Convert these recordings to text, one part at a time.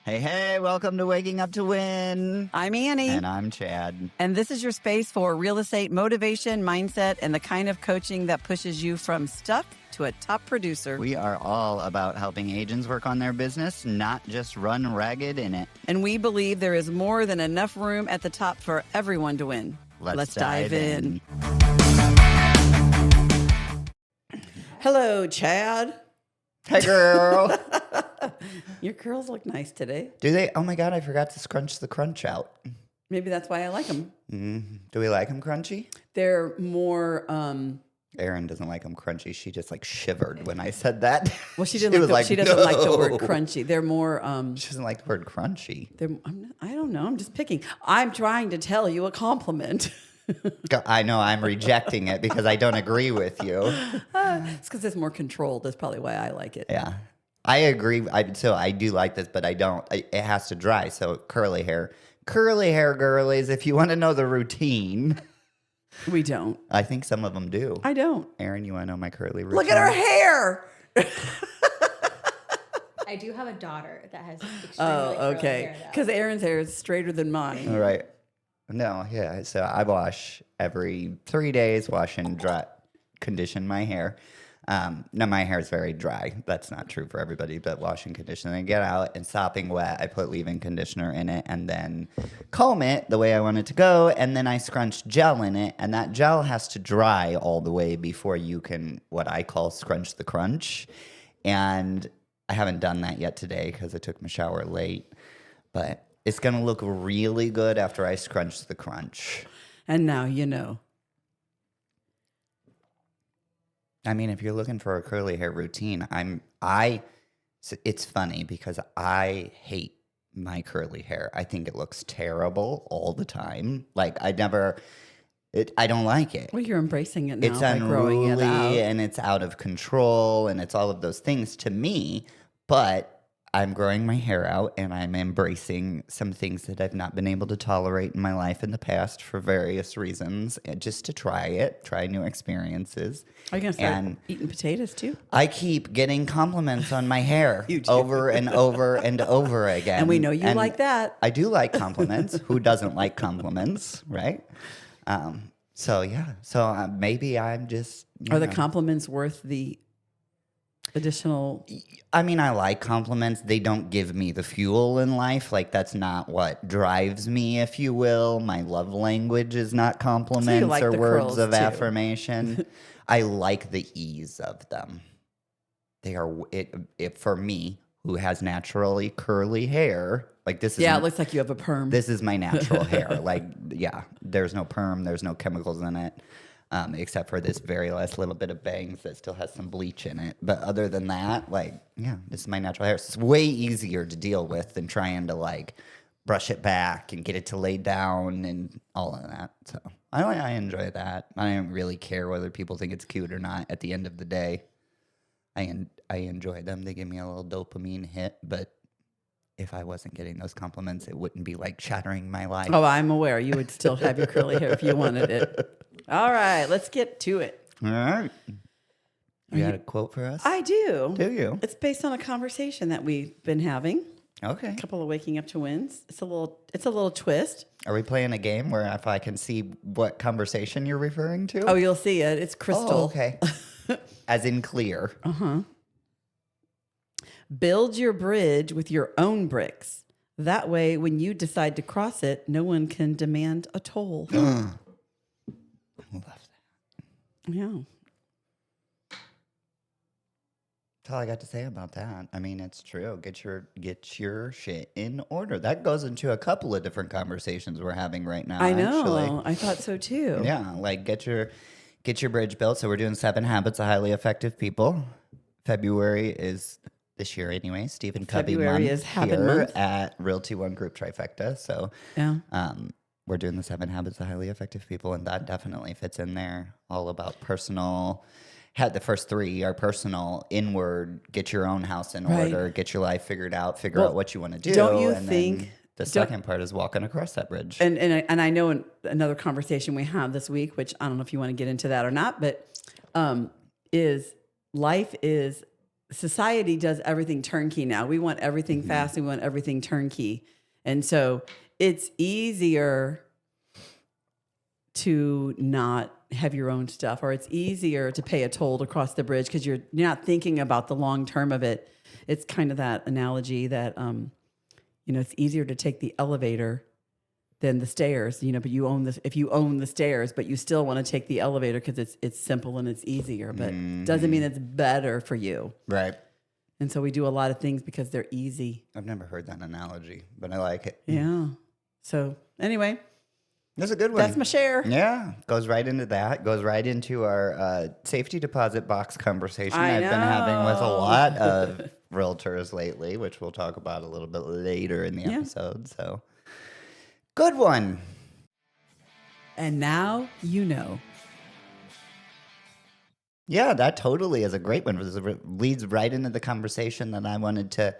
Hey, welcome to Waking Up to Win. I'm Annie. And I'm Chad. And this is your space for real estate motivation, mindset, and the kind of coaching that pushes you from stuck to a top producer. We are all about helping agents work on their business, not just run ragged in it. And we believe there is more than enough room at the top for everyone to win. Let's dive in. Hello, Chad. Hey, girl. Your curls look nice today. Do they? Oh, my God, I forgot to scrunch the crunch out. Maybe that's why I like them. Do we like them crunchy? They're more... Erin doesn't like them crunchy. She just like shivered when I said that. Well, she doesn't like the word crunchy. They're more... She doesn't like the word crunchy. I don't know. I'm just picking. I'm trying to tell you a compliment. I know. I'm rejecting it because I don't agree with you. It's because it's more controlled. That's probably why I like it. Yeah. I agree. So I do like this, but I don't. It has to dry. So curly hair. Curly hair girlies, if you want to know the routine. We don't. I think some of them do. I don't. Erin, you want to know my curly routine? Look at her hair. I do have a daughter that has extremely curly hair, though. Because Erin's hair is straighter than mine. All right. No, yeah. So I wash every 3 days, wash and dry, condition my hair. No, my hair is very dry. That's not true for everybody, but wash and condition. I get out and sopping wet. I put leave-in conditioner in it and then comb it the way I want it to go. And then I scrunch gel in it. And that gel has to dry all the way before you can, what I call scrunch the crunch. And I haven't done that yet today because I took my shower late. But it's going to look really good after I scrunch the crunch. And now you know. I mean, if you're looking for a curly hair routine, it's funny because I hate my curly hair. I think it looks terrible all the time. Like I don't like it. Well, you're embracing it now. It's by growing it out. and it's out of control and it's all of those things to me, but I'm growing my hair out and I'm embracing some things that I've not been able to tolerate in my life in the past for various reasons, and just to try new experiences. Are you going to start eating potatoes too? I keep getting compliments on my hair over and over and over again. And we know you like that. I do like compliments. Who doesn't like compliments, right? So maybe I'm just... Are the compliments worth the additional... I mean, I like compliments. They don't give me the fuel in life. Like, that's not what drives me, if you will. My love language is not compliments or words of affirmation. I like the ease of them. They are, it for me, who has naturally curly hair, like this is... Yeah, it looks like you have a perm. This is my natural hair. Like, yeah, there's no perm. There's no chemicals in it. Except for this very last little bit of bangs that still has some bleach in it. But other than that, like, yeah, this is my natural hair. It's way easier to deal with than trying to, like, brush it back and get it to lay down and all of that. So I enjoy that. I don't really care whether people think it's cute or not. At the end of the day, I enjoy them. They give me a little dopamine hit. But if I wasn't getting those compliments, it wouldn't be, like, shattering my life. Oh, I'm aware. You would still have your curly hair if you wanted it. All right, let's get to it. All right. You got a quote for us? I do. Do you? It's based on a conversation that we've been having. Okay. A couple of waking up to wins. It's a little twist. Are we playing a game where if I can see what conversation you're referring to? Oh, you'll see it. It's crystal. Oh, okay. As in clear. Uh-huh. Build your bridge with your own bricks. That way, when you decide to cross it, no one can demand a toll. Love that. Yeah. That's all I got to say about that. I mean, it's true. Get your shit in order. That goes into a couple of different conversations we're having right now. I know. Actually. I thought so too. Yeah, like get your bridge built. So we're doing 7 Habits of Highly Effective People. February is this year anyway. Stephen Covey February month is habit here month at Realty One Group Trifecta. So yeah. We're doing the 7 Habits of Highly Effective People, and that definitely fits in there. All about personal. Had the first 3 are personal, inward, get your own house in order, get your life figured out, figure out what you want to do. Don't you and think then the second part is walking across that bridge? And I know in another conversation we had this week, which I don't know if you want to get into that or not, but is life is society does everything turnkey now. We want everything fast. We want everything turnkey. And so it's easier to not have your own stuff, or it's easier to pay a toll to cross the bridge because you're not thinking about the long term of it. It's kind of that analogy that, it's easier to take the elevator than the stairs, but you own this, if you own the stairs, but you still want to take the elevator because it's simple and it's easier, but doesn't mean it's better for you. Right. And so we do a lot of things because they're easy. I've never heard that analogy, but I like it. Yeah. So anyway, that's a good one. that's my share. Yeah. Goes right into that. Goes right into our safety deposit box conversation I've been having with a lot of realtors lately, which we'll talk about a little bit later in the episode. So good one. And now you know. Yeah, that totally is a great one. It leads right into the conversation that I wanted to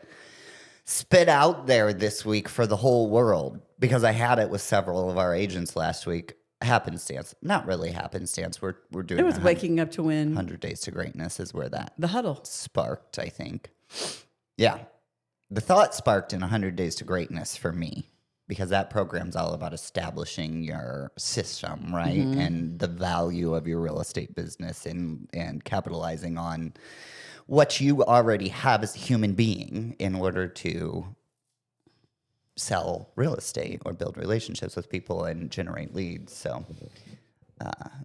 spit out there this week for the whole world, because I had it with several of our agents last week. Happenstance. Not really happenstance. We're doing it was waking up to win. 100 Days to Greatness is where that the huddle sparked, I think. Yeah. The thought sparked in 100 Days to Greatness for me, because that program's all about establishing your system, right? And the value of your real estate business and capitalizing on what you already have as a human being in order to sell real estate or build relationships with people and generate leads. So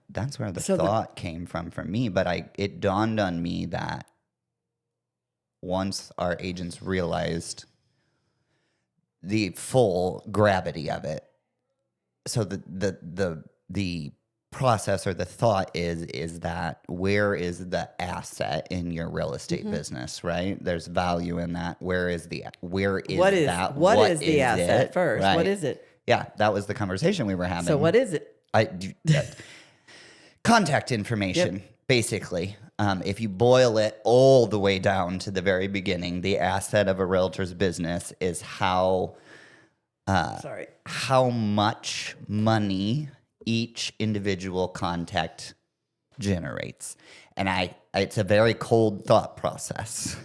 that's where the thought came from for me. But it dawned on me that once our agents realized the full gravity of it, so the process or the thought is that where is the asset in your real estate business, right? There's value in that. Where is the asset first? Right? What is it? Yeah, that was the conversation we were having. So what is it? Contact information, basically. If you boil it all the way down to the very beginning, the asset of a realtor's business is how much money each individual contact generates. And it's a very cold thought process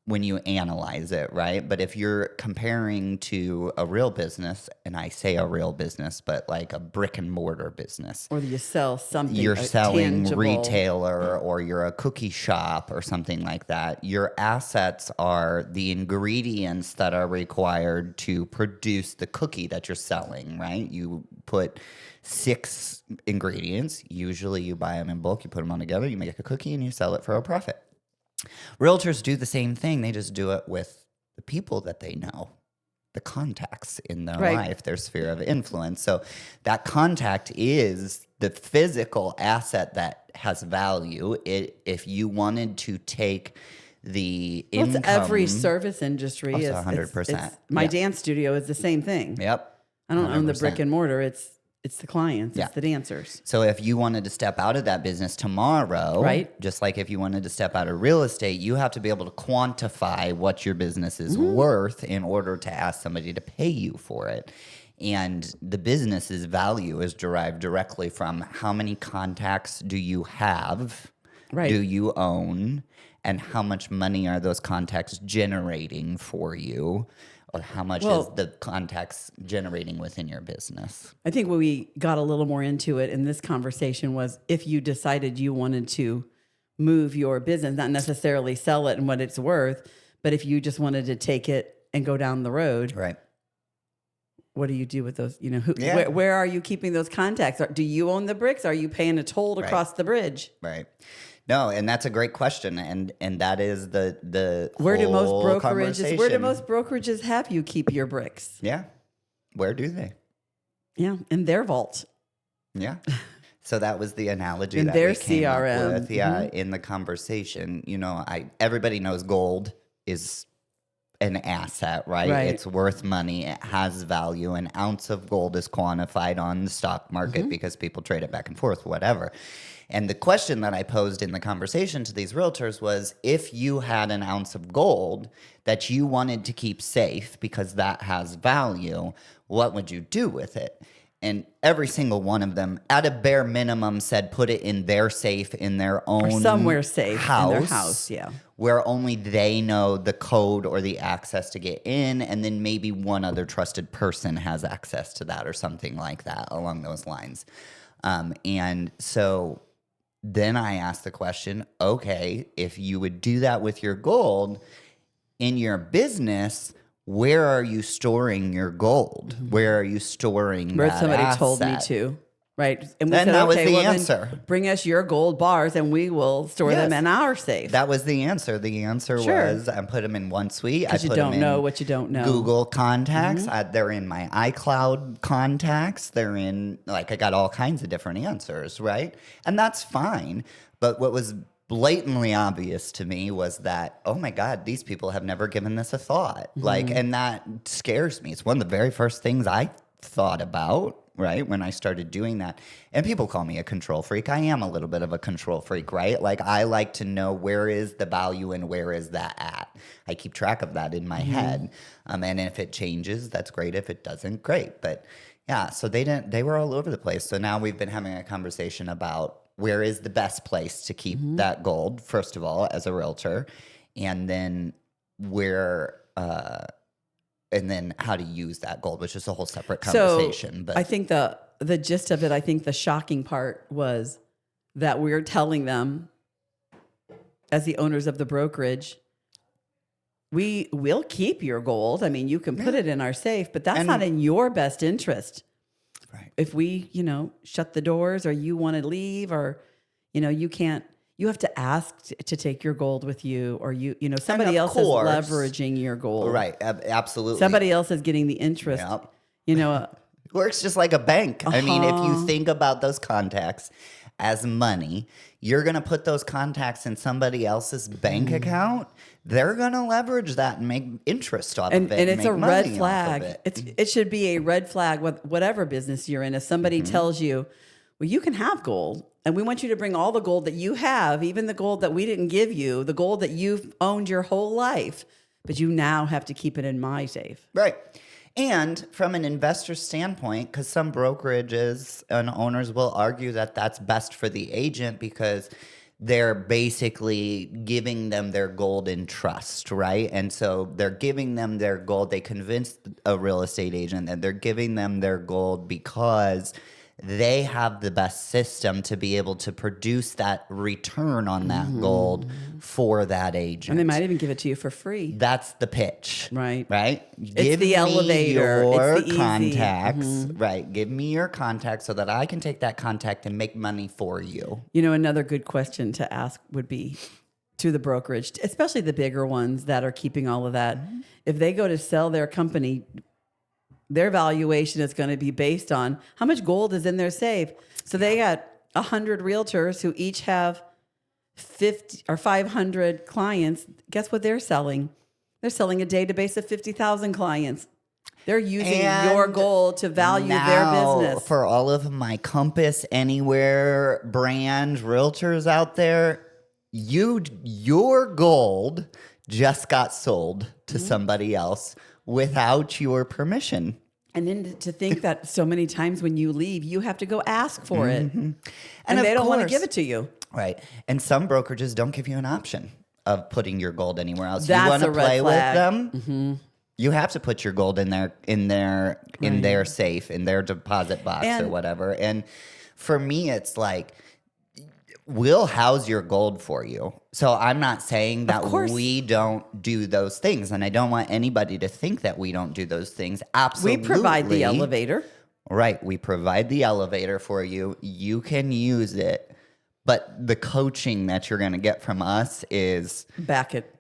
when you analyze it, right? But if you're comparing to a real business, and I say a real business, but like a brick and mortar business. Or you sell something, you're selling tangible. Retailer, or you're a cookie shop or something like that. Your assets are the ingredients that are required to produce the cookie that you're selling, right? You put 6 ingredients. Usually you buy them in bulk, you put them all together, you make a cookie, and you sell it for a profit. Realtors do the same thing. They just do it with the people that they know, the contacts in their life, their sphere of influence. So that contact is the physical asset that has value. If you wanted to take the income... It's every service industry. It's 100%. My dance studio is the same thing. Yep. I don't 100%. own the brick and mortar. It's the clients. It's the dancers. So if you wanted to step out of that business tomorrow, right? Just like if you wanted to step out of real estate, you have to be able to quantify what your business is worth in order to ask somebody to pay you for it. And the business's value is derived directly from how many contacts do you have, do you own, and how much money are those contacts generating for you? Or how much is the contacts generating within your business? I think when we got a little more into it in this conversation was if you decided you wanted to move your business, not necessarily sell it and what it's worth, but if you just wanted to take it and go down the road, right? What do you do with those? Where are you keeping those contacts? Do you own the bricks? Are you paying a toll to cross the bridge? Right. No, and that's a great question, and that is the where do most whole brokerages have you keep your bricks? Yeah, where do they? Yeah, in their vault. Yeah. So that was the analogy in that their we came CRM. up with. Yeah, in the conversation, everybody knows gold is an asset, right? It's worth money. It has value. An ounce of gold is quantified on the stock market because people trade it back and forth, whatever. And the question that I posed in the conversation to these realtors was, if you had an ounce of gold that you wanted to keep safe because that has value, what would you do with it? And every single one of them, at a bare minimum, said put it in their safe in their own Or somewhere safe in their house, yeah. Where only they know the code or the access to get in, and then maybe one other trusted person has access to that or something like that along those lines. And so then I asked the question, okay, if you would do that with your gold in your business, where are you storing your gold? Where are you storing Where that somebody asset? told me to, right? And we And said, that was okay, the well, answer. then bring us your gold bars and we will store them Yes. in our safe. That was the answer. The answer Sure. was I put them in one suite. I Because you put them don't know in what you don't know. Google contacts. They're in my iCloud contacts. They're in, like, I got all kinds of different answers, right? And that's fine. But what was blatantly obvious to me was that, oh my God, these people have never given this a thought. Like, and that scares me. It's one of the very first things I thought about, right, when I started doing that. And people call me a control freak. I am a little bit of a control freak, right? Like, I like to know where is the value and where is that at. I keep track of that in my head. And if it changes, that's great. If it doesn't, great. But yeah, so they were all over the place. So now we've been having a conversation about where is the best place to keep that gold, first of all, as a realtor, and then where, and then how to use that gold, which is a whole separate conversation. So But I think the gist of it, I think the shocking part was that we're telling them, as the owners of the brokerage, we will keep your gold. I mean, you can put it in our safe, but that's not in your best interest. right. If we, shut the doors or you want to leave or, you have to ask to take your gold with you or somebody of else is course. leveraging your gold. Right, absolutely. Somebody else is getting the interest. Yep. Works just like a bank. I mean, if you think about those contacts as money, you're going to put those contacts in somebody else's bank account. They're going to leverage that and make interest off of it. And it's make a red money off flag. of It should be a red flag with whatever business you're in. If somebody tells you, well, you can have gold and we want you to bring all the gold that you have, even the gold that we didn't give you, the gold that you've owned your whole life, but you now have to keep it in my safe. Right. And from an investor standpoint, because some brokerages and owners will argue that that's best for the agent because they're basically giving them their gold in trust, right? And so they're giving them their gold. They convinced a real estate agent that they're giving them their gold because they have the best system to be able to produce that return on that gold for that agent. And they might even give it to you for free. That's the pitch. Right. Right? It's the elevator. Your It's the easy. contacts. Right. Give me your contacts so that I can take that contact and make money for you. Another good question to ask would be to the brokerage, especially the bigger ones that are keeping all of that. If they go to sell their company, their valuation is going to be based on how much gold is in their safe. So they got 100 realtors who each have 50 or 500 clients. Guess what they're selling? They're selling a database of 50,000 clients. They're using your gold to value their business. For all of my Compass Anywhere brand realtors out there, your gold just got sold to somebody else without your permission. And then to think that so many times when you leave, you have to go ask for it. And of they don't want to course. give it to you. Right. And some brokerages don't give you an option of putting your gold anywhere else. That's you want a to red play flag. with them? You have to put your gold in their safe, in their deposit box or And- whatever. And for me, it's like, we'll house your gold for you. So I'm not saying that course. we don't do those things. And I don't want anybody to think that we don't do those things. Absolutely. We provide the elevator. Right. We provide the elevator for you. You can use it. But the coaching that you're going to get from us is Back it.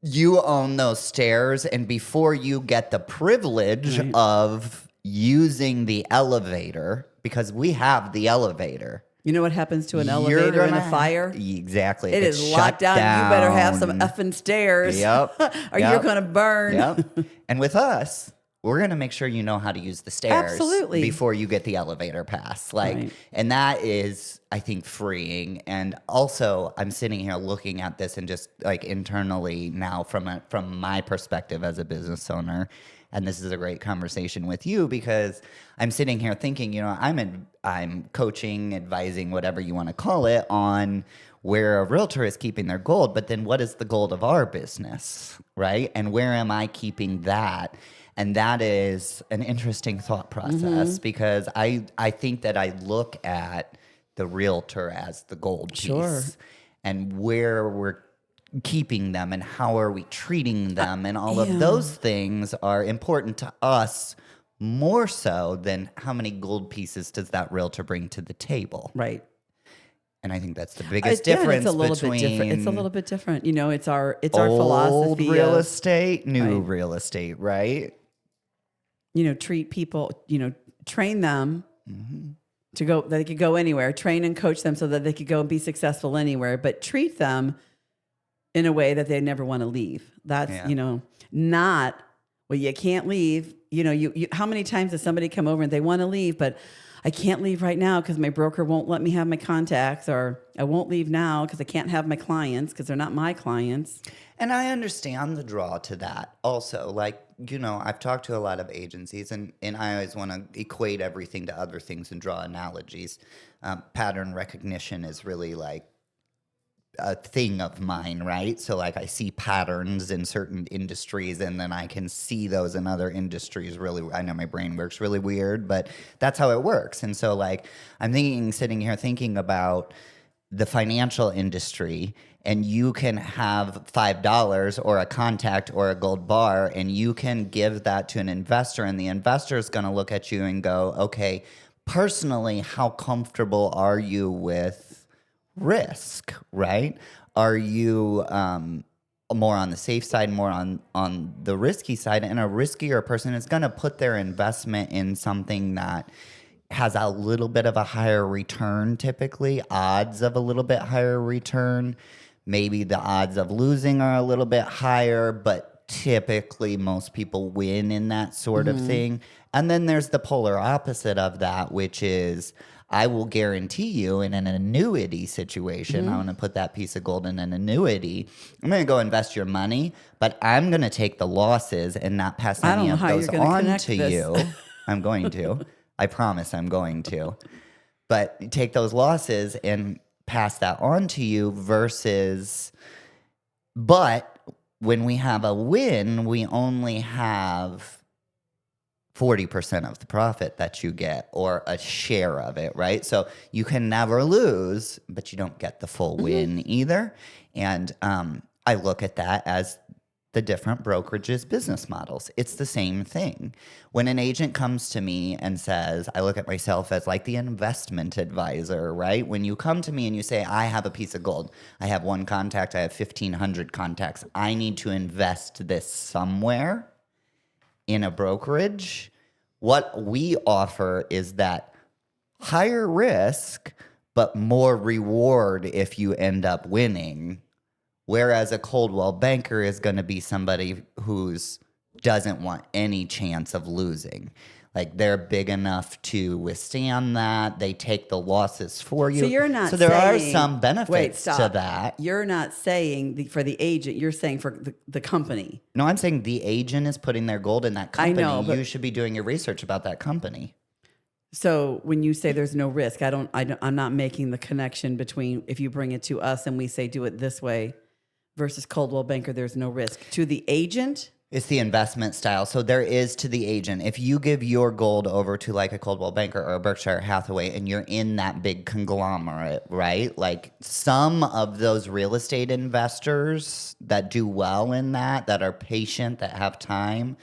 you own those stairs. And before you get the privilege of using the elevator, because we have the elevator. You know what happens to an You're elevator in a gonna- fire? Exactly. It gets is shut locked down. You better have some down. effing stairs. Yep. or Yep. you're going to burn. Yep. And with us, we're going to make sure you know how to use the stairs Absolutely. before you get the elevator pass. Right. And that is, I think, freeing. And also, I'm sitting here looking at this and just like internally now from my perspective as a business owner, And this is a great conversation with you because I'm sitting here thinking, you know, I'm coaching, advising, whatever you want to call it, on where a realtor is keeping their gold, but then what is the gold of our business, right? And where am I keeping that? And that is an interesting thought process because I think that I look at the realtor as the gold piece and where we're keeping them and how are we treating them and all of those things are important to us more so than how many gold pieces does that realtor bring to the table. Right. And I think that's the biggest difference it's a little between bit different. It's a little bit different. You know, it's our old philosophy real of, estate, new real estate, right? you know, treat people, you know, train them to go, that they could go anywhere, train and coach them so that they could go and be successful anywhere, but treat them in a way that they never want to leave. That's, you know, not, well, you can't leave. You know, you how many times does somebody come over and they want to leave, but I can't leave right now because my broker won't let me have my contacts, or I won't leave now because I can't have my clients because they're not my clients. And I understand the draw to that also. Like, you know, I've talked to a lot of agencies and I always want to equate everything to other things and draw analogies. Pattern recognition is really like a thing of mine, right? So like I see patterns in certain industries and then I can see those in other industries really. I know my brain works really weird, but that's how it works. And so like I'm sitting here thinking about the financial industry, and you can have $5 or a contact or a gold bar, and you can give that to an investor, and the investor is going to look at you and go, okay, personally, how comfortable are you with risk, right? Are you more on the safe side, more on the risky side? And a riskier person is going to put their investment in something that has a little bit of a higher return, typically, odds of a little bit higher return. Maybe the odds of losing are a little bit higher, but typically most people win in that sort of thing. And then there's the polar opposite of that, which is I will guarantee you in an annuity situation, I want to put that piece of gold in an annuity. I'm going to go invest your money, but I'm going to take the losses and not pass any of those on to you. I'm going to. I promise I'm going to. But take those losses and pass that on to you versus, but when we have a win, we only have 40% of the profit that you get or a share of it, right? So you can never lose, but you don't get the full win either. And I look at that as the different brokerages' business models. It's the same thing. When an agent comes to me and says, I look at myself as like the investment advisor, right? When you come to me and you say, I have a piece of gold, I have one contact, I have 1,500 contacts, I need to invest this somewhere in a brokerage, what we offer is that higher risk, but more reward if you end up winning. Whereas a Coldwell banker is going to be somebody who's doesn't want any chance of losing. Like they're big enough to withstand that. They take the losses for you. So you're not So there saying, are some benefits to that. You're not saying for the agent, you're saying for the company. No, I'm saying the agent is putting their gold in that company. I know, but you should be doing your research about that company. So when you say there's no risk, I'm not making the connection between if you bring it to us and we say do it this way versus Coldwell Banker, there's no risk. To the agent? It's the investment style. So there is to the agent. If you give your gold over to like a Coldwell Banker or a Berkshire Hathaway and you're in that big conglomerate, right? Like some of those real estate investors that do well in that are patient, that have time,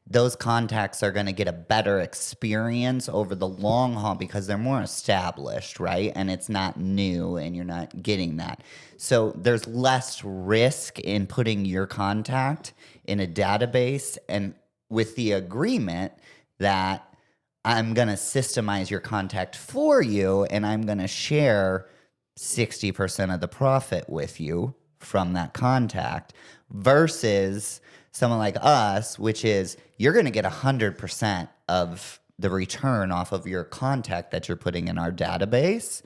those contacts are going to get a better experience over the long haul because they're more established, right? And it's not new and you're not getting that. So there's less risk in putting your contact in a database and with the agreement that I'm going to systemize your contact for you and I'm going to share 60% of the profit with you from that contact versus someone like us, which is you're going to get 100% of the return off of your contact that you're putting in our database,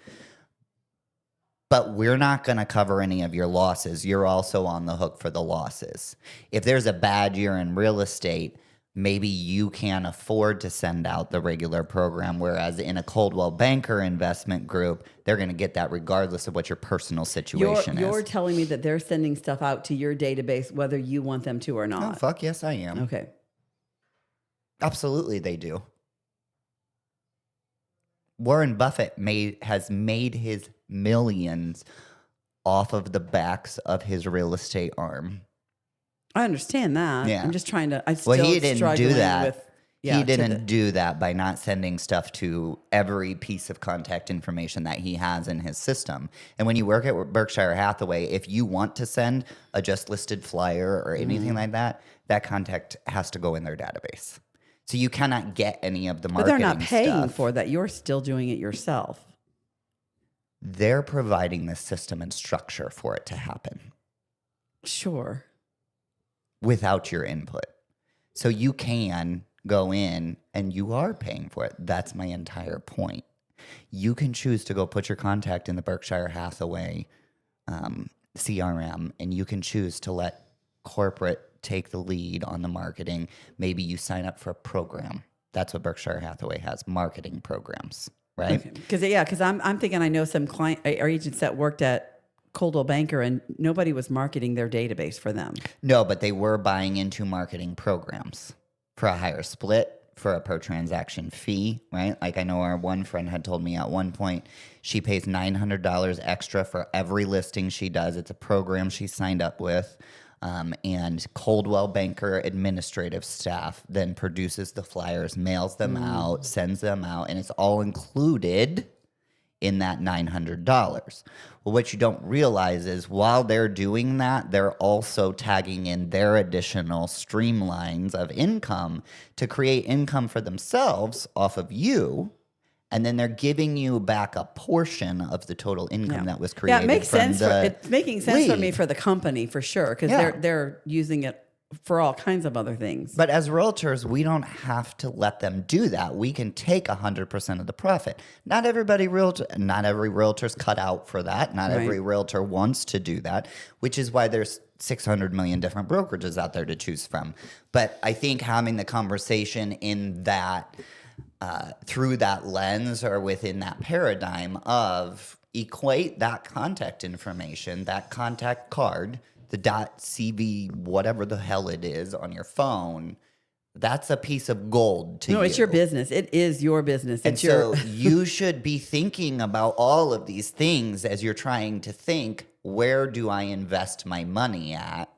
but we're not going to cover any of your losses. You're also on the hook for the losses. If there's a bad year in real estate, maybe you can't afford to send out the regular program, whereas in a Coldwell Banker investment group, they're going to get that regardless of what your personal situation You're is. telling me that they're sending stuff out to your database whether you want them to or Oh, not. fuck yes, I am. Okay. Absolutely, they do. Warren Buffett has made his millions off of the backs of his real estate arm. I understand that. Yeah. I'm just trying to. Well, he didn't do that. With, He didn't do that by not sending stuff to every piece of contact information that he has in his system. And when you work at Berkshire Hathaway, if you want to send a just listed flyer or anything like that, that contact has to go in their database. So you cannot get any of the But marketing they're not paying stuff. for that. You're still doing it yourself. They're providing the system and structure for it to happen Sure. without your input. So you can go in and you are paying for it. That's my entire point. You can choose to go put your contact in the Berkshire Hathaway CRM, and you can choose to let corporate take the lead on the marketing. Maybe you sign up for a program. That's what Berkshire Hathaway has, marketing programs, right? Because I'm thinking I know some client or agents that worked at Coldwell Banker and nobody was marketing their database for them. No, but they were buying into marketing programs for a higher split, for a per transaction fee, right? Like I know our one friend had told me at one point she pays $900 extra for every listing she does. It's a program she signed up with. And Coldwell Banker administrative staff then produces the flyers, mails them out, sends them out, and it's all included in that $900. Well, what you don't realize is while they're doing that, they're also tagging in their additional streamlines of income to create income for themselves off of you. And then they're giving you back a portion of the total income that was created. Yeah, it makes sense. It's making sense for me lead. for the company for sure because they're using it for all kinds of other things. But as realtors, we don't have to let them do that. We can take 100% of the profit. Not every realtor's cut out for that. Not every realtor wants to do that, which is why there's 600 million different brokerages out there to choose from. But I think having the conversation in that through that lens or within that paradigm of equate that contact information, that contact card, the .cv, whatever the hell it is on your phone, that's a piece of gold to you. No, it's your business. It is your business. And so you should be thinking about all of these things as you're trying to think, where do I invest my money at?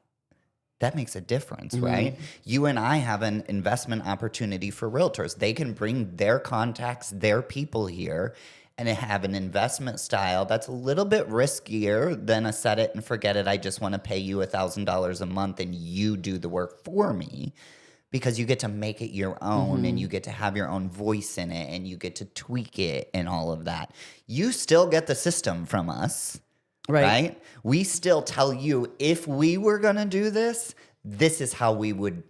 That makes a difference, right? You and I have an investment opportunity for realtors. They can bring their contacts, their people here, and have an investment style that's a little bit riskier than a set it and forget it. I just want to pay you $1,000 a month and you do the work for me, because you get to make it your own and you get to have your own voice in it and you get to tweak it and all of that. You still get the system from us. Right? We still tell you, if we were going to do this, this is how we would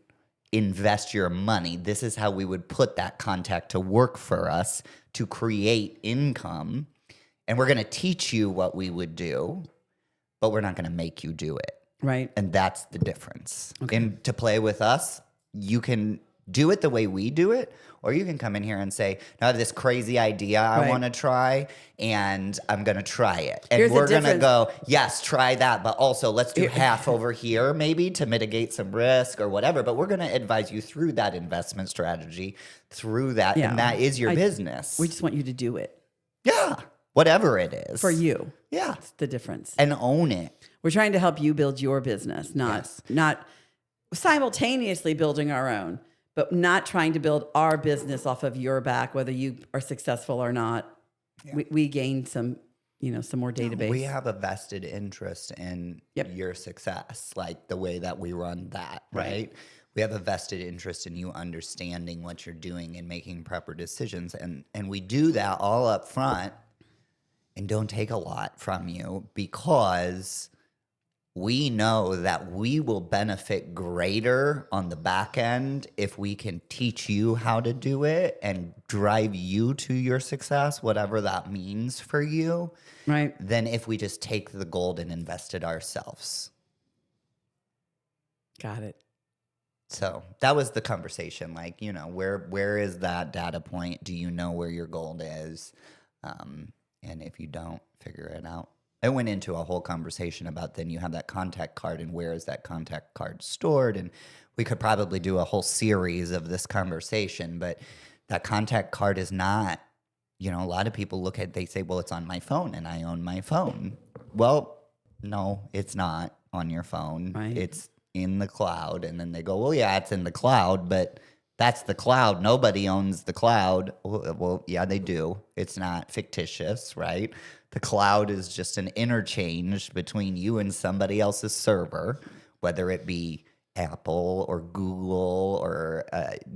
invest your money. This is how we would put that contact to work for us to create income. And we're going to teach you what we would do, but we're not going to make you do it. Right. And that's the difference. And to play with us, you can do it the way we do it, or you can come in here and say, I have this crazy idea I want to try, and I'm going to try it. And we're going to go, yes, try that, but also let's do half over here maybe to mitigate some risk or whatever. But we're going to advise you through that investment strategy, through that, and that is your business. We just want you to do it. Yeah, whatever it is. For you. Yeah. That's the difference. And own it. We're trying to help you build your business, not simultaneously building our own, but not trying to build our business off of your back, whether you are successful or not. Yeah. We gained some more database. We have a vested interest in your success, like the way that we run that, right? We have a vested interest in you understanding what you're doing and making proper decisions. And we do that all up front and don't take a lot from you, because we know that we will benefit greater on the back end if we can teach you how to do it and drive you to your success, whatever that means for you, than if we just take the gold and invest it ourselves. Got it. So that was the conversation. Like, where is that data point? Do you know where your goal is? And if you don't, figure it out. I went into a whole conversation about then you have that contact card and where is that contact card stored? And we could probably do a whole series of this conversation, but that contact card is not, a lot of people they say, well, it's on my phone and I own my phone. Well, no, it's not on your phone. Right. It's in the cloud. And then they go, well, yeah, it's in the cloud, but that's the cloud. Nobody owns the cloud. Well, yeah, they do. It's not fictitious, right? The cloud is just an interchange between you and somebody else's server, whether it be Apple or Google or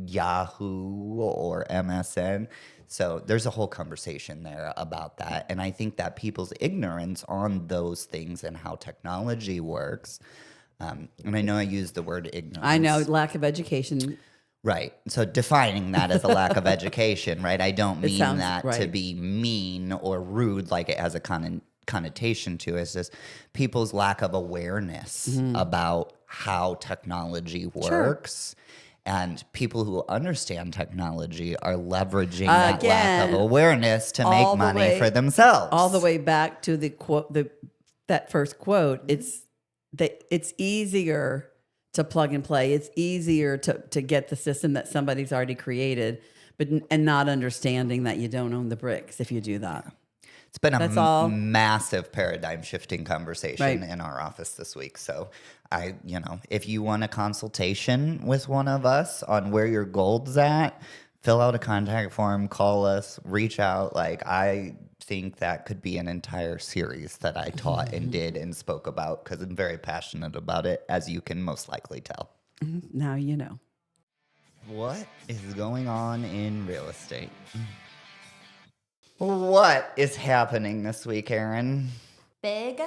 Yahoo or MSN. So there's a whole conversation there about that. And I think that people's ignorance on those things and how technology works, and I know I use the word ignorance. I know, lack of education. Right. So defining that as a lack of education, right? I don't mean that to right. be mean or rude like it has a connotation to it. It's just people's lack of awareness about how technology works. Sure. And people who understand technology are leveraging that lack of awareness to make money for themselves. All the way back to the quote, that first quote, it's easier to plug and play. It's easier to get the system that somebody's already created, and not understanding that you don't own the bricks if you do that. It's been a massive paradigm shifting conversation in our office this week. So if you want a consultation with one of us on where your gold's at, fill out a contact form, call us, reach out. Like, I think that could be an entire series that I taught and did and spoke about because I'm very passionate about it, as you can most likely tell. Now you know. What is going on in real estate? What is happening this week, Erin? Big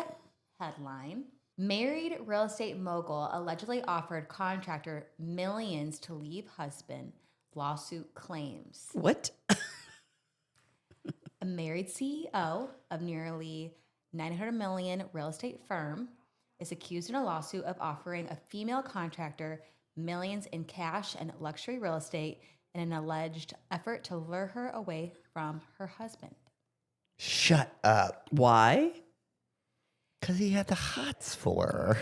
headline. Married real estate mogul allegedly offered contractor millions to leave husband. Lawsuit claims. What? A married CEO of nearly $900 million real estate firm is accused in a lawsuit of offering a female contractor millions in cash and luxury real estate in an alleged effort to lure her away from her husband. Shut up. Why? Because he had the hots for her.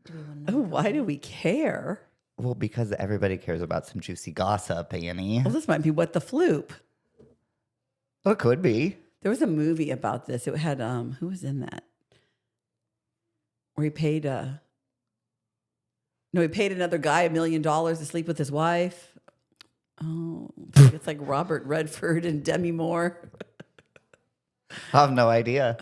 Do we want to know? Oh, why do we care? Well, because everybody cares about some juicy gossip, Annie. Well, this might be What the Floop. Well, it could be. There was a movie about this. It had who was in that? Where he paid another guy $1 million to sleep with his wife. Oh, it's like Robert Redford and Demi Moore. I have no idea.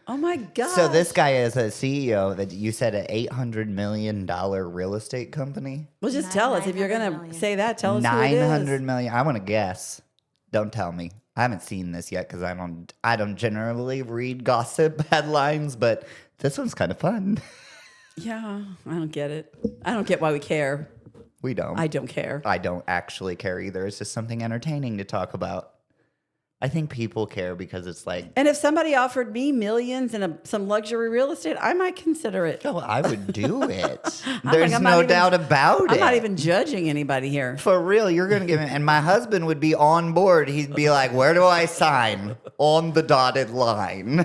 Oh my God. So this guy is a CEO that you said an $800 million real estate company? Well, just tell us. If you're going to say that, tell us who it is. $900 million. I want to guess. Don't tell me. I haven't seen this yet because I don't generally read gossip headlines, but this one's kind of fun. Yeah, I don't get it. I don't get why we care. We don't. I don't care. I don't actually care either. It's just something entertaining to talk about. I think people care because it's like... And if somebody offered me millions and some luxury real estate, I might consider it. Oh, I would do it. There's no doubt about it. I'm not even judging anybody here. For real, you're going to give him... And my husband would be on board. He'd be like, where do I sign? On the dotted line.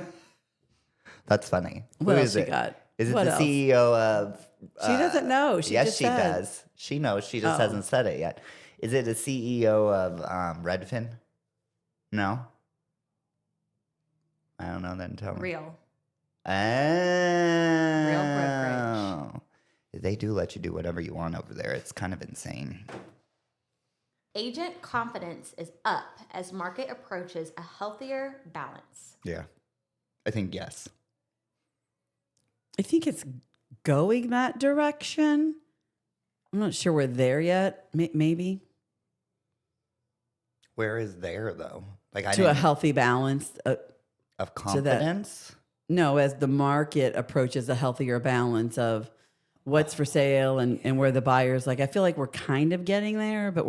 That's funny. What Who else is you it? got? Is it What the else? CEO of... She doesn't know. She yes, just she said. does. She knows. She just hasn't said it yet. Is it a CEO of Redfin? No? I don't know. Then tell me. Real. Oh. brokerage. They do let you do whatever you want over there. It's kind of insane. Agent confidence is up as market approaches a healthier balance. Yeah. I think yes. I think it's going that direction. I'm not sure we're there yet. Maybe. Where is there, though? Like To a healthy balance. of confidence? No, as the market approaches a healthier balance of what's for sale and where the buyers, like, I feel like we're kind of getting there, but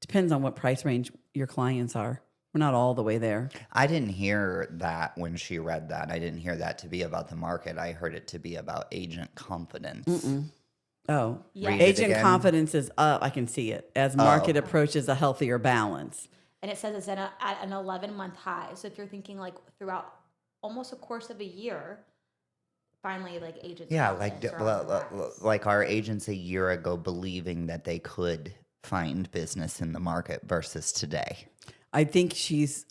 depends on what price range your clients are. We're not all the way there. I didn't hear that when she read that. I didn't hear that to be about the market. I heard it to be about agent confidence. Oh, Yeah. Read it agent again. confidence is up. I can see it as market approaches a healthier balance. And it says it's at an 11-month high. So if you're thinking like throughout almost a course of a year, finally like agents. Yeah, confidence are on the rise. like our agents a year ago believing that they could find business in the market versus today. I think it's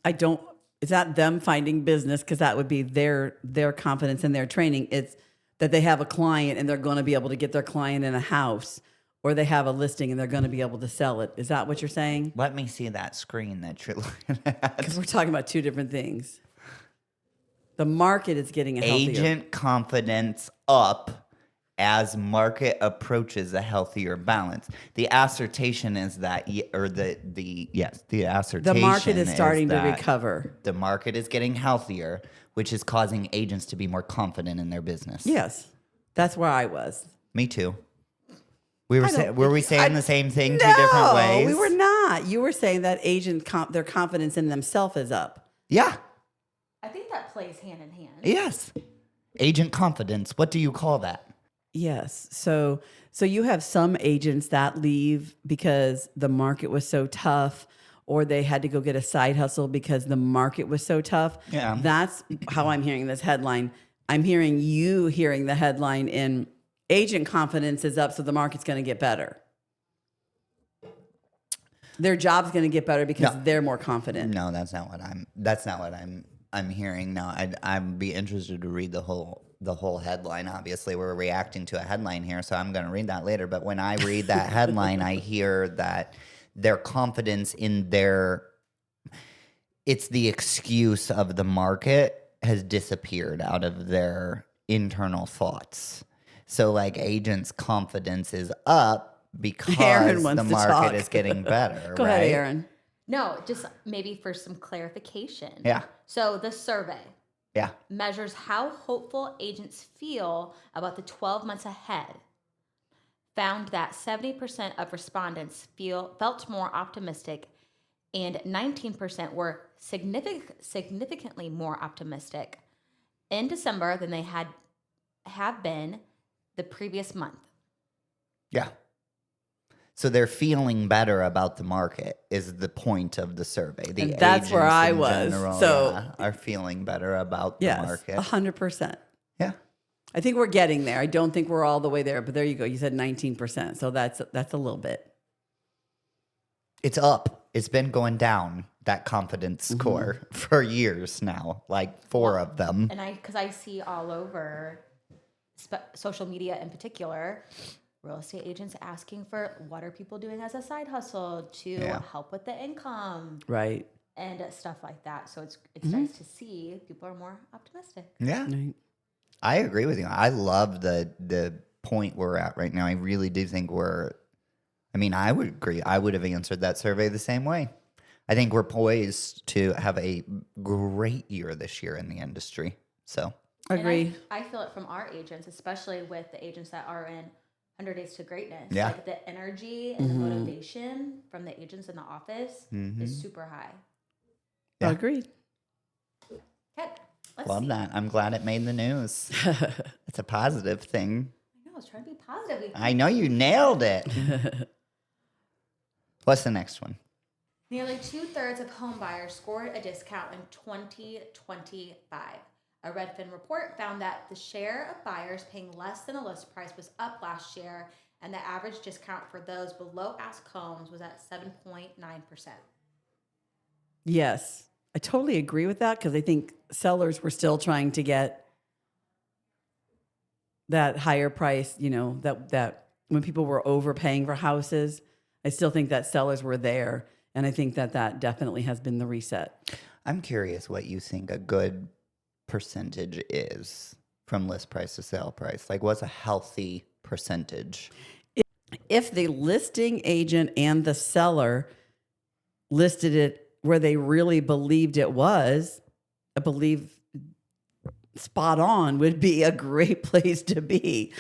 not them finding business because that would be their confidence in their training. It's that they have a client and they're going to be able to get their client in a house, or they have a listing and they're going to be able to sell it. Is that what you're saying? Let me see that screen that you're looking at. Because we're talking about two different things. The market is getting a healthier. Agent confidence up as market approaches a healthier balance. The assertion is that, the assertion. The market is starting to that recover. The market is getting healthier, which is causing agents to be more confident in their business. Yes, that's where I was. Me too. Were we saying the same thing two No, different ways? we were not. You were saying that their confidence in themselves is up. Yeah. I think that plays hand in hand. Yes. Agent confidence. What do you call that? Yes. So you have some agents that leave because the market was so tough, or they had to go get a side hustle because the market was so tough. Yeah. That's how I'm hearing this headline. I'm hearing you hearing the headline in agent confidence is up, so the market's going to get better. Their job's going to get better because they're more confident. No, that's not what I'm hearing. No, I'd be interested to read the whole headline. Obviously, we're reacting to a headline here, so I'm going to read that later. But when I read that headline, I hear that their confidence in it's the excuse of the market has disappeared out of their internal thoughts. So like agents' confidence is up because Aaron wants the to market talk. is getting better. Go right? ahead, Aaron. No, just maybe for some clarification. Yeah. So the survey Yeah. measures how hopeful agents feel about the 12 months ahead. Found that 70% of respondents felt more optimistic, and 19% were significantly more optimistic in December than they have been the previous month. Yeah. So they're feeling better about the market is the point of the survey. The And that's where agents I in was. general, So- are feeling better about the Yes, market. 100%. Yeah. I think we're getting there. I don't think we're all the way there, but there you go. You said 19%, so that's a little bit. It's up. It's been going down, that confidence score, for years now, like 4 of them. And because I see all over social media in particular, real estate agents asking for what are people doing as a side hustle to help with the income, Right. and stuff like that. So it's nice to see people are more optimistic. Yeah. Right. I agree with you. I love the point we're at right now. I really do think I would agree. I would have answered that survey the same way. I think we're poised to have a great year this year in the industry. So Agree. And I feel it from our agents, especially with the agents that are in 100 Days to Greatness. Yeah. Like the energy and the motivation from the agents in the office is super high. Yeah. Agreed. Okay, let's love see. that. I'm glad it made the news. It's a positive thing. I know, I was trying to be positive. I know you nailed it. What's the next one? Nearly 2/3 of home buyers scored a discount in 2025. A Redfin report found that the share of buyers paying less than a list price was up last year, and the average discount for those below ask homes was at 7.9%. Yes. I totally agree with that because I think sellers were still trying to get that higher price, that when people were overpaying for houses, I still think that sellers were there. And I think that definitely has been the reset. I'm curious what you think a good percentage is from list price to sale price. Like, what's a healthy percentage? If the listing agent and the seller listed it where they really believed it was, I believe spot on would be a great place to be.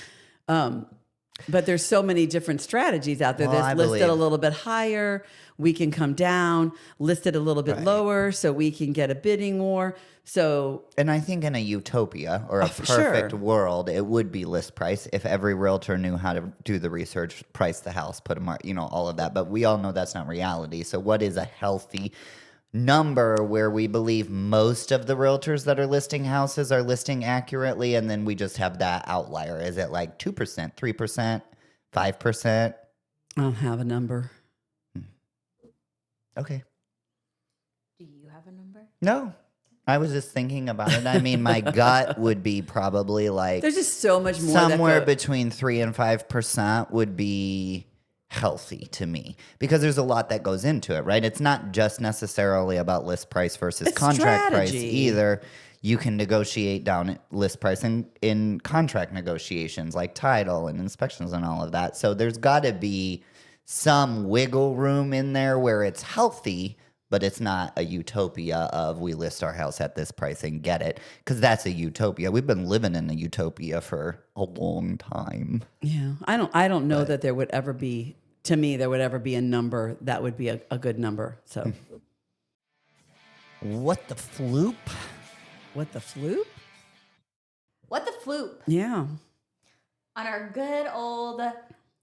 But there's so many different strategies out there. Well, I There's listed a believe- little bit higher, we can come down, listed a little bit Right. lower, so we can get a bidding war. So And I think in a utopia or a for perfect sure. world, it would be list price if every realtor knew how to do the research, price the house, put a mark, all of that. But we all know that's not reality. So what is a healthy number where we believe most of the realtors that are listing houses are listing accurately, and then we just have that outlier? Is it like 2%, 3%, 5%? I don't have a number. Okay. Do you have a number? No. I was just thinking about it. I mean, my gut would be probably like There's just so much more. somewhere that between 3 and 5% would be healthy to me, because there's a lot that goes into it, right? It's not just necessarily about list price versus It's contract price strategy. either. You can negotiate down list price in contract negotiations like title and inspections and all of that. So there's got to be some wiggle room in there where it's healthy, but it's not a utopia of we list our house at this price and get it, because that's a utopia. We've been living in a utopia for a long time. Yeah, I don't know that there would ever be. To me, there would ever be a number that would be a good number. So, What the floop? what the floop? What the floop? Yeah. On our good old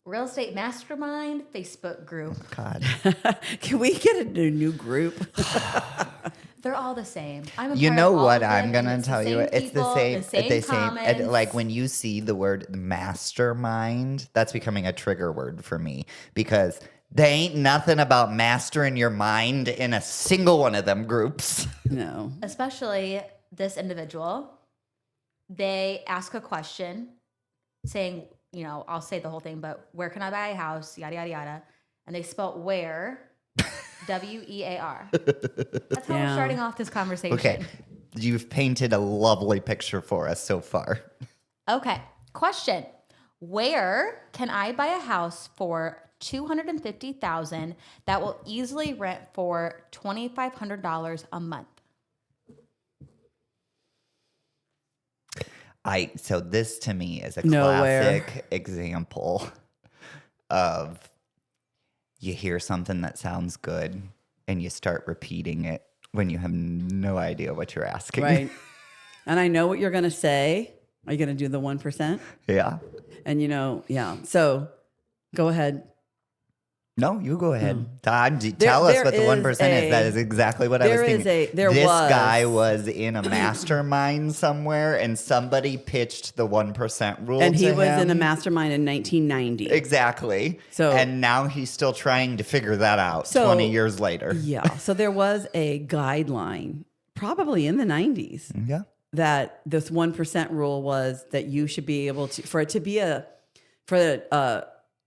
Real Estate Mastermind Facebook group. God. Can we get a new group? They're all the same. I'm a You part know of all what of I'm them, gonna and tell you? same It's the people, same. the same comments. Like when you see the word mastermind, that's becoming a trigger word for me, because there ain't nothing about mastering your mind in a single one of them groups. No. Especially this individual, they ask a question saying, I'll say the whole thing, but where can I buy a house? Yada, yada, yada. And they spelt where, W-E-A-R. That's how we're Yeah. starting off this conversation. Okay, you've painted a lovely picture for us so far. Okay. Question. Where can I buy a house for $250,000 that will easily rent for $2,500 a month? So this to me is a Nowhere. classic example of you hear something that sounds good and you start repeating it when you have no idea what you're asking. Right. And I know what you're going to say. Are you going to do the 1%? Yeah. And yeah. So go ahead. No, you go ahead. No. Todd, tell us there what the 1% is. is That is exactly what I was there thinking. is there this was- guy was in a mastermind somewhere, and somebody pitched the 1% rule And he to was in a him. mastermind in 1990. Exactly. So- and now he's still trying to figure that out So- 20 years later. Yeah. So there was a guideline, probably in the 90s, Yeah. that this 1% rule was that you should be able to, for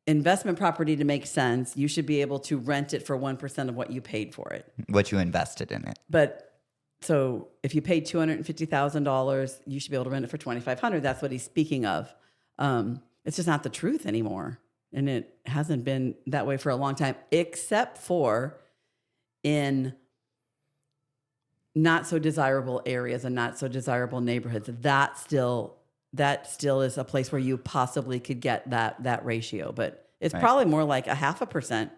investment property to make sense, you should be able to rent it for 1% of what you paid for it. What you invested in it. But so if you paid $250,000, you should be able to rent it for $2,500. That's what he's speaking of. It's just not the truth anymore. And it hasn't been that way for a long time, except for in not so desirable areas and not so desirable neighborhoods. That still is a place where you possibly could get that ratio, but it's Right. probably more like 0.5%.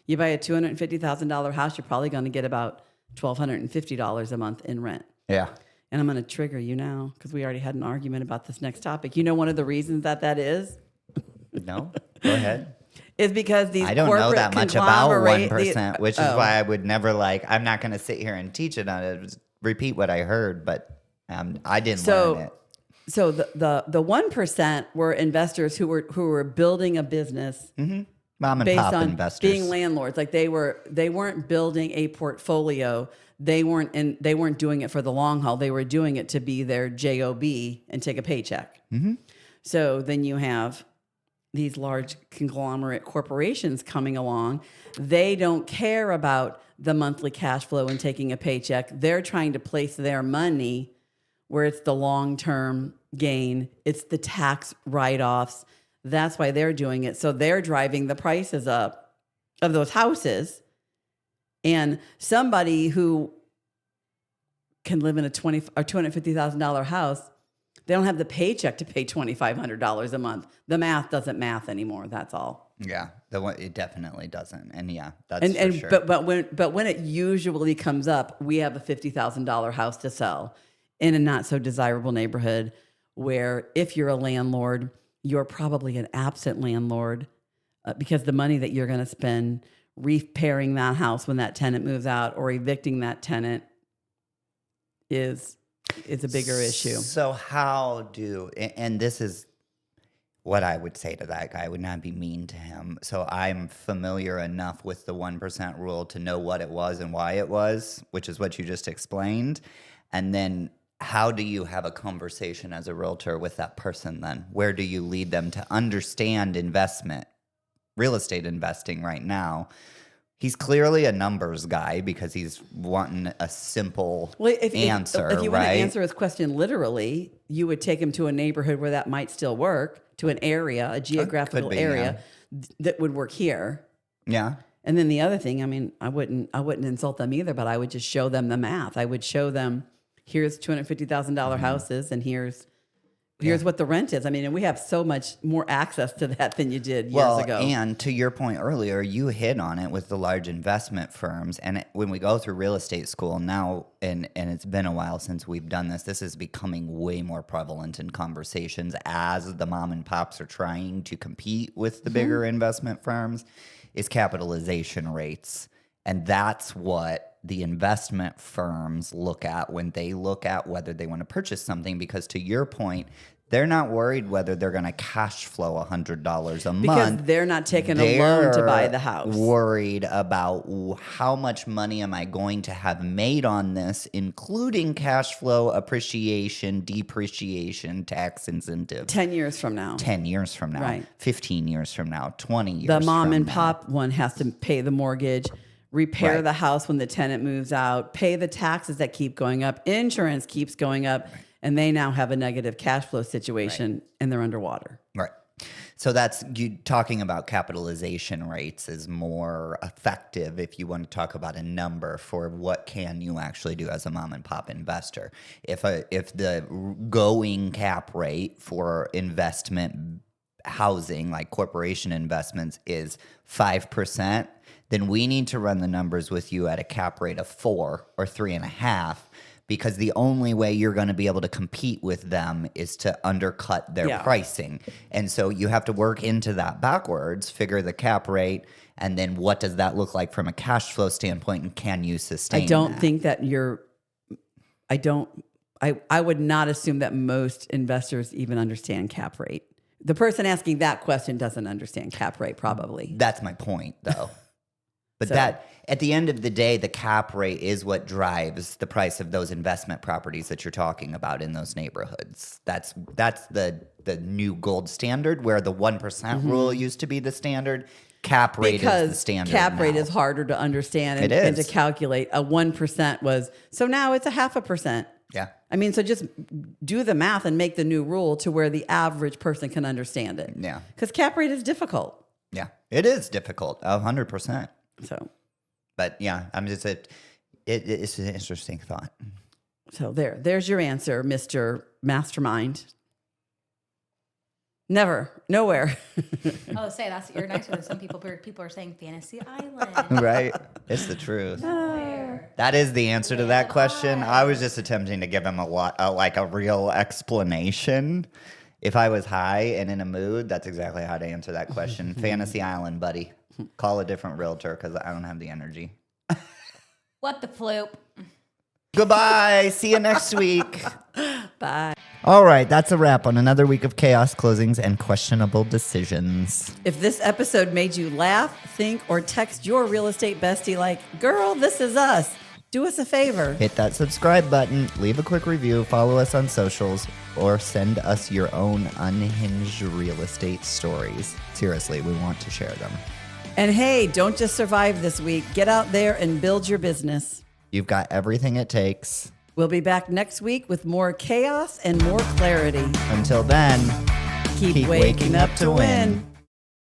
You buy a $250,000 house, you're probably going to get about $1,250 a month in rent. Yeah. And I'm going to trigger you now because we already had an argument about this next topic. You know, one of the reasons that is No? Go ahead. is because these I don't know corporate that much about conglomerate- 1%, which is Oh. why I would never I'm not going to sit here and teach it on it. Just repeat what I heard, but I didn't learn it. So the 1% were investors who were building a business Mom and based pop on investors. being landlords. Like they weren't building a portfolio. They weren't doing it for the long haul. They were doing it to be their job and take a paycheck. Mm-hmm. So then you have these large conglomerate corporations coming along. They don't care about the monthly cash flow and taking a paycheck. They're trying to place their money where it's the long-term gain. It's the tax write-offs. That's why they're doing it. So they're driving the prices up of those houses. And somebody who can live in a $250,000 house They don't have the paycheck to pay $2,500 a month. The math doesn't math anymore. That's all. Yeah, it definitely doesn't. And yeah, that's And for sure. but when it usually comes up, we have a $50,000 house to sell in a not so desirable neighborhood where if you're a landlord, you're probably an absent landlord because the money that you're going to spend repairing that house when that tenant moves out or evicting that tenant is a bigger issue. So and this is what I would say to that guy. I would not be mean to him. So I'm familiar enough with the 1% rule to know what it was and why it was, which is what you just explained. And then how do you have a conversation as a realtor with that person then? Where do you lead them to understand investment, real estate investing right now? He's clearly a numbers guy because he's wanting a simple answer, if you right? want to answer his question literally, you would take him to a neighborhood where that might still work, to an area, a geographical area that would work here. Yeah. And then the other thing, I mean, I wouldn't insult them either, but I would just show them the math. I would show them, here's $250,000 houses, and here's what the rent is. I mean, and we have so much more access to that than you did years ago. And to your point earlier, you hit on it with the large investment firms. And when we go through real estate school now, and it's been a while since we've done this, this is becoming way more prevalent in conversations as the mom and pops are trying to compete with the bigger investment firms, is capitalization rates. And that's what the investment firms look at when they look at whether they want to purchase something, because to your point, they're not worried whether they're going to cash flow $100 a month. Because they're not taking a loan to buy the house. Worried about how much money am I going to have made on this, including cash flow, appreciation, depreciation, tax incentive. 10 years from now. 10 years from now. Right. 15 years from now. 20 years the from mom and now. pop one has to pay the mortgage, repair Right. the house when the tenant moves out, pay the taxes that keep going up, insurance keeps going up, and they now have a negative cash flow situation and they're underwater. Right. So that's you talking about capitalization rates is more effective if you want to talk about a number for what can you actually do as a mom and pop investor. If the going cap rate for investment housing, like corporation investments, is 5%, then we need to run the numbers with you at a cap rate of 4 or 3.5. Because the only way you're going to be able to compete with them is to undercut their pricing. And so you have to work into that backwards, figure the cap rate, and then what does that look like from a cash flow standpoint, and can you sustain I don't that? think that I would not assume that most investors even understand cap rate. The person asking that question doesn't understand cap rate, probably. That's my point, though. But So- that, at the end of the day, the cap rate is what drives the price of those investment properties that you're talking about in those neighborhoods. That's the new gold standard, where the 1% rule used to be the standard. Cap rate Because is the standard cap rate now. is harder to understand It and is. to calculate. A 1% was, so now it's a 0.5%. Yeah. I mean, so just do the math and make the new rule to where the average person can understand it. Yeah. Because cap rate is difficult. Yeah. It is difficult, 100%. So But yeah, I'm just it's an interesting thought. there's your answer, Mr. Mastermind. Never, nowhere. Oh, you're nicer than some people. People are saying Fantasy Island. Right? It's the truth. That is the answer to that question. I was just attempting to give him a real explanation. If I was high and in a mood, that's exactly how to answer that question. Fantasy Island, buddy. Call a different realtor because I don't have the energy. What the floop? Goodbye. See you next week. Bye. All right, that's a wrap on another week of chaos, closings, and questionable decisions. If this episode made you laugh, think, or text your real estate bestie like, girl, this is us, do us a favor. Hit that subscribe button, leave a quick review, follow us on socials, or send us your own unhinged real estate stories. Seriously, we want to share them. And hey, don't just survive this week. Get out there and build your business. You've got everything it takes. We'll be back next week with more chaos and more clarity. Until then, Keep waking up to win.